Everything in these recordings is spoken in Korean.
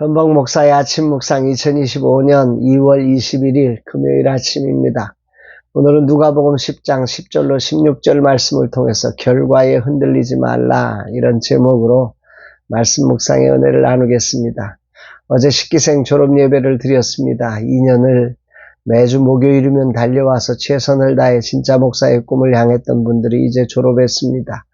현박 목사의 아침 묵상 2025년 2월 21일 금요일 아침입니다. 오늘은 누가복음 10장 10절로 16절 말씀을 통해서 결과에 흔들리지 말라 이런 제목으로 말씀 묵상의 은혜를 나누겠습니다. 어제 식기생 졸업 예배를 드렸습니다. 2년을 매주 목요일이면 달려와서 최선을 다해 진짜 목사의 꿈을 향했던 분들이 이제 졸업했습니다.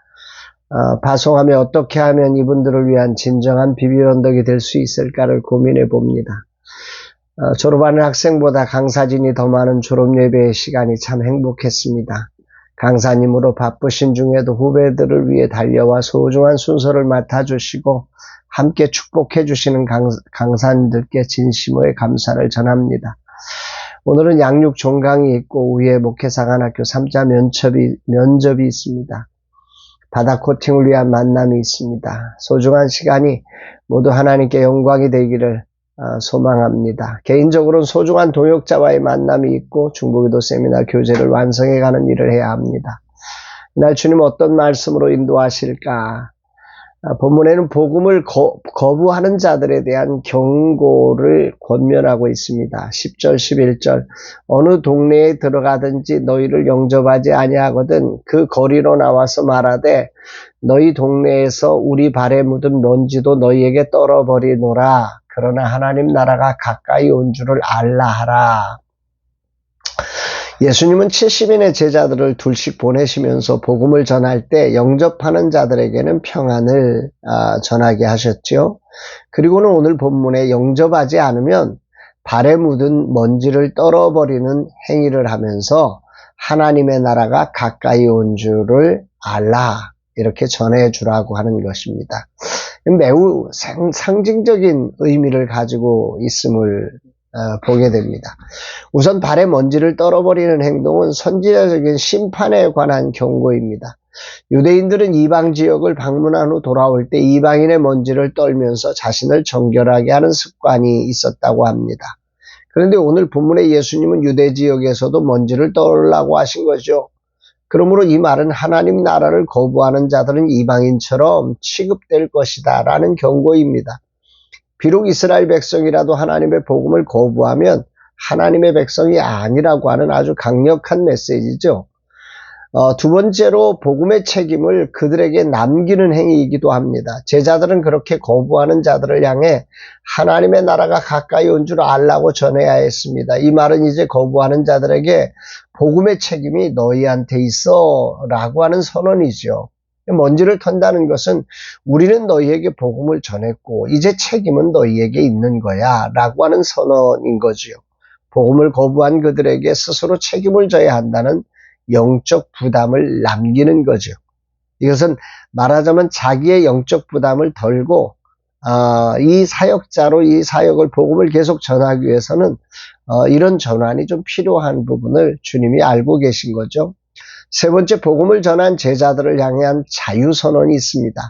파송하며 어떻게 하면 이분들을 위한 진정한 비빌언덕이 될 수 있을까를 고민해 봅니다. 졸업하는 학생보다 강사진이 더 많은 졸업예배의 시간이 참 행복했습니다. 강사님으로 바쁘신 중에도 후배들을 위해 달려와 소중한 순서를 맡아주시고 함께 축복해 주시는 강사님들께 진심의 감사를 전합니다. 오늘은 양육 종강이 있고 우회 목회사관학교 3자 면접이 있습니다. 바다 코팅을 위한 만남이 있습니다. 소중한 시간이 모두 하나님께 영광이 되기를 소망합니다. 개인적으로는 소중한 동역자와의 만남이 있고 중보기도 세미나 교재를 완성해가는 일을 해야 합니다. 이날 주님 어떤 말씀으로 인도하실까? 본문에는 복음을 거부하는 자들에 대한 경고를 권면하고 있습니다. 10절 11절 어느 동네에 들어가든지 너희를 영접하지 아니하거든 그 거리로 나와서 말하되 너희 동네에서 우리 발에 묻은 먼지도 너희에게 떨어버리노라. 그러나 하나님 나라가 가까이 온 줄을 알라 하라. 예수님은 70인의 제자들을 둘씩 보내시면서 복음을 전할 때 영접하는 자들에게는 평안을 전하게 하셨죠. 그리고는 오늘 본문에 영접하지 않으면 발에 묻은 먼지를 떨어버리는 행위를 하면서 하나님의 나라가 가까이 온 줄을 알라 이렇게 전해주라고 하는 것입니다. 매우 상징적인 의미를 가지고 있음을 보게 됩니다. 우선 발에 먼지를 떨어버리는 행동은 선지자적인 심판에 관한 경고입니다. 유대인들은 이방 지역을 방문한 후 돌아올 때 이방인의 먼지를 떨면서 자신을 정결하게 하는 습관이 있었다고 합니다. 그런데 오늘 본문의 예수님은 유대 지역에서도 먼지를 떨으라고 하신 거죠. 그러므로 이 말은 하나님 나라를 거부하는 자들은 이방인처럼 취급될 것이다 라는 경고입니다. 비록 이스라엘 백성이라도 하나님의 복음을 거부하면 하나님의 백성이 아니라고 하는 아주 강력한 메시지죠. 두 번째로 복음의 책임을 그들에게 남기는 행위이기도 합니다. 제자들은 그렇게 거부하는 자들을 향해 하나님의 나라가 가까이 온 줄 알라고 전해야 했습니다. 이 말은 이제 거부하는 자들에게 복음의 책임이 너희한테 있어 라고 하는 선언이죠. 먼지를 턴다는 것은 우리는 너희에게 복음을 전했고 이제 책임은 너희에게 있는 거야 라고 하는 선언인 거지요. 복음을 거부한 그들에게 스스로 책임을 져야 한다는 영적 부담을 남기는 거죠. 이것은 말하자면 자기의 영적 부담을 덜고 이 사역자로 이 사역을 복음을 계속 전하기 위해서는 이런 전환이 좀 필요한 부분을 주님이 알고 계신 거죠. 세 번째, 복음을 전한 제자들을 향한 자유선언이 있습니다.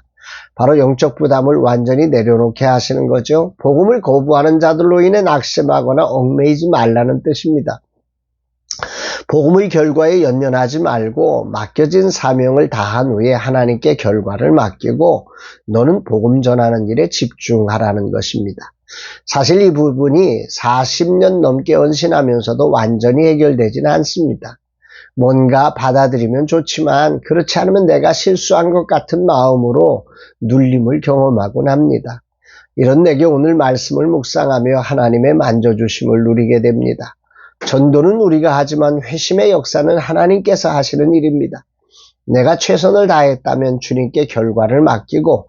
바로 영적 부담을 완전히 내려놓게 하시는 거죠. 복음을 거부하는 자들로 인해 낙심하거나 얽매이지 말라는 뜻입니다. 복음의 결과에 연연하지 말고 맡겨진 사명을 다한 후에 하나님께 결과를 맡기고 너는 복음 전하는 일에 집중하라는 것입니다. 사실 이 부분이 40년 넘게 헌신하면서도 완전히 해결되지는 않습니다. 뭔가 받아들이면 좋지만 그렇지 않으면 내가 실수한 것 같은 마음으로 눌림을 경험하곤 합니다. 이런 내게 오늘 말씀을 묵상하며 하나님의 만져주심을 누리게 됩니다. 전도는 우리가 하지만 회심의 역사는 하나님께서 하시는 일입니다. 내가 최선을 다했다면 주님께 결과를 맡기고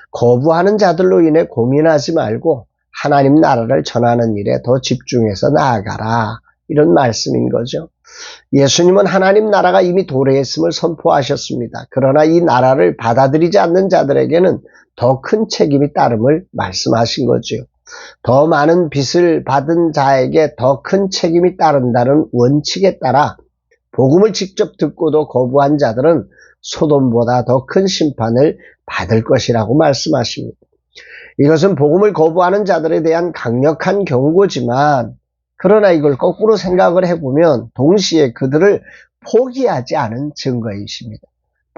거부하는 자들로 인해 고민하지 말고 하나님 나라를 전하는 일에 더 집중해서 나아가라. 이런 말씀인 거죠. 예수님은 하나님 나라가 이미 도래했음을 선포하셨습니다. 그러나 이 나라를 받아들이지 않는 자들에게는 더 큰 책임이 따름을 말씀하신 거죠. 더 많은 빚을 받은 자에게 더 큰 책임이 따른다는 원칙에 따라 복음을 직접 듣고도 거부한 자들은 소돔보다 더 큰 심판을 받을 것이라고 말씀하십니다. 이것은 복음을 거부하는 자들에 대한 강력한 경고지만 그러나 이걸 거꾸로 생각을 해보면 동시에 그들을 포기하지 않은 증거이십니다.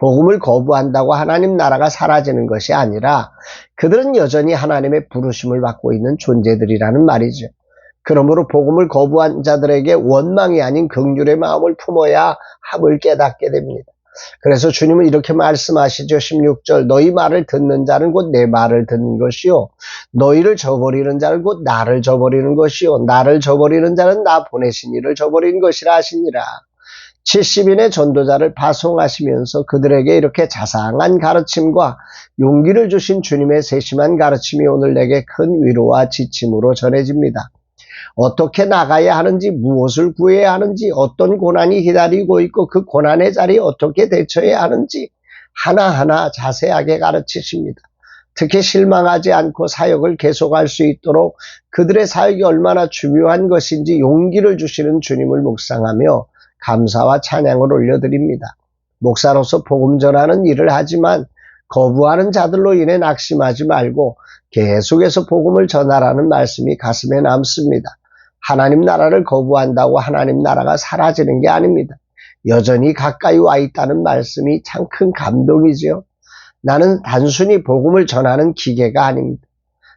복음을 거부한다고 하나님 나라가 사라지는 것이 아니라 그들은 여전히 하나님의 부르심을 받고 있는 존재들이라는 말이죠. 그러므로 복음을 거부한 자들에게 원망이 아닌 긍휼의 마음을 품어야 함을 깨닫게 됩니다. 그래서 주님은 이렇게 말씀하시죠. 16절 너희 말을 듣는 자는 곧 내 말을 듣는 것이요 너희를 저버리는 자는 곧 나를 저버리는 것이요 나를 저버리는 자는 나 보내신 이를 저버리는 것이라 하시니라. 70인의 전도자를 파송하시면서 그들에게 이렇게 자상한 가르침과 용기를 주신 주님의 세심한 가르침이 오늘 내게 큰 위로와 지침으로 전해집니다. 어떻게 나가야 하는지, 무엇을 구해야 하는지, 어떤 고난이 기다리고 있고 그 고난의 자리에 어떻게 대처해야 하는지 하나하나 자세하게 가르치십니다. 특히 실망하지 않고 사역을 계속할 수 있도록 그들의 사역이 얼마나 중요한 것인지 용기를 주시는 주님을 묵상하며 감사와 찬양을 올려드립니다. 목사로서 복음 전하는 일을 하지만 거부하는 자들로 인해 낙심하지 말고 계속해서 복음을 전하라는 말씀이 가슴에 남습니다. 하나님 나라를 거부한다고 하나님 나라가 사라지는 게 아닙니다. 여전히 가까이 와 있다는 말씀이 참 큰 감동이죠. 나는 단순히 복음을 전하는 기계가 아닙니다.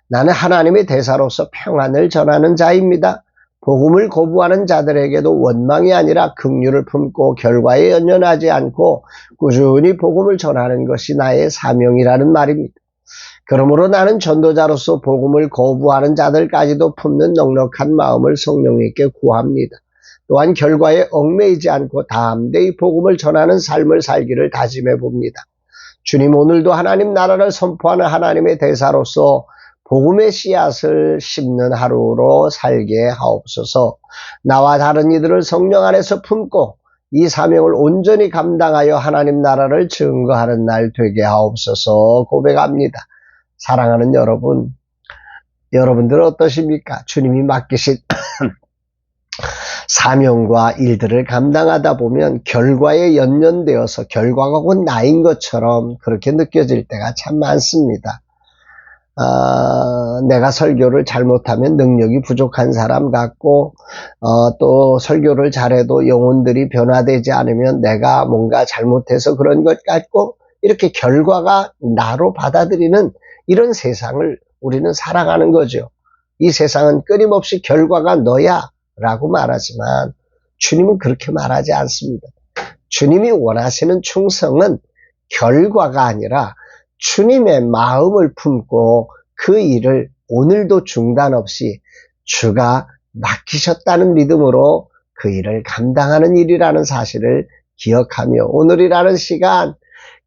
나는 하나님의 대사로서 평안을 전하는 자입니다. 복음을 거부하는 자들에게도 원망이 아니라 긍휼을 품고 결과에 연연하지 않고 꾸준히 복음을 전하는 것이 나의 사명이라는 말입니다. 그러므로 나는 전도자로서 복음을 거부하는 자들까지도 품는 넉넉한 마음을 성령님께 구합니다. 또한 결과에 얽매이지 않고 담대히 복음을 전하는 삶을 살기를 다짐해 봅니다. 주님 오늘도 하나님 나라를 선포하는 하나님의 대사로서 복음의 씨앗을 심는 하루로 살게 하옵소서. 나와 다른 이들을 성령 안에서 품고 이 사명을 온전히 감당하여 하나님 나라를 증거하는 날 되게 하옵소서 고백합니다. 사랑하는 여러분, 여러분들 어떠십니까? 주님이 맡기신 사명과 일들을 감당하다 보면 결과에 연연되어서 결과가 곧 나인 것처럼 그렇게 느껴질 때가 참 많습니다. 내가 설교를 잘못하면 능력이 부족한 사람 같고 또 설교를 잘해도 영혼들이 변화되지 않으면 내가 뭔가 잘못해서 그런 것 같고 이렇게 결과가 나로 받아들이는 이런 세상을 우리는 살아가는 거죠. 이 세상은 끊임없이 결과가 너야 라고 말하지만 주님은 그렇게 말하지 않습니다. 주님이 원하시는 충성은 결과가 아니라 주님의 마음을 품고 그 일을 오늘도 중단 없이 주가 맡기셨다는 믿음으로 그 일을 감당하는 일이라는 사실을 기억하며 오늘이라는 시간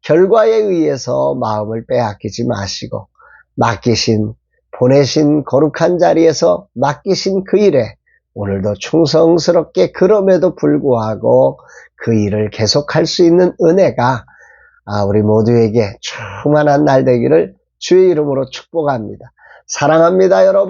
결과에 의해서 마음을 빼앗기지 마시고 맡기신 보내신 거룩한 자리에서 맡기신 그 일에 오늘도 충성스럽게 그럼에도 불구하고 그 일을 계속할 수 있는 은혜가 우리 모두에게 충만한 날 되기를 주의 이름으로 축복합니다. 사랑합니다, 여러분.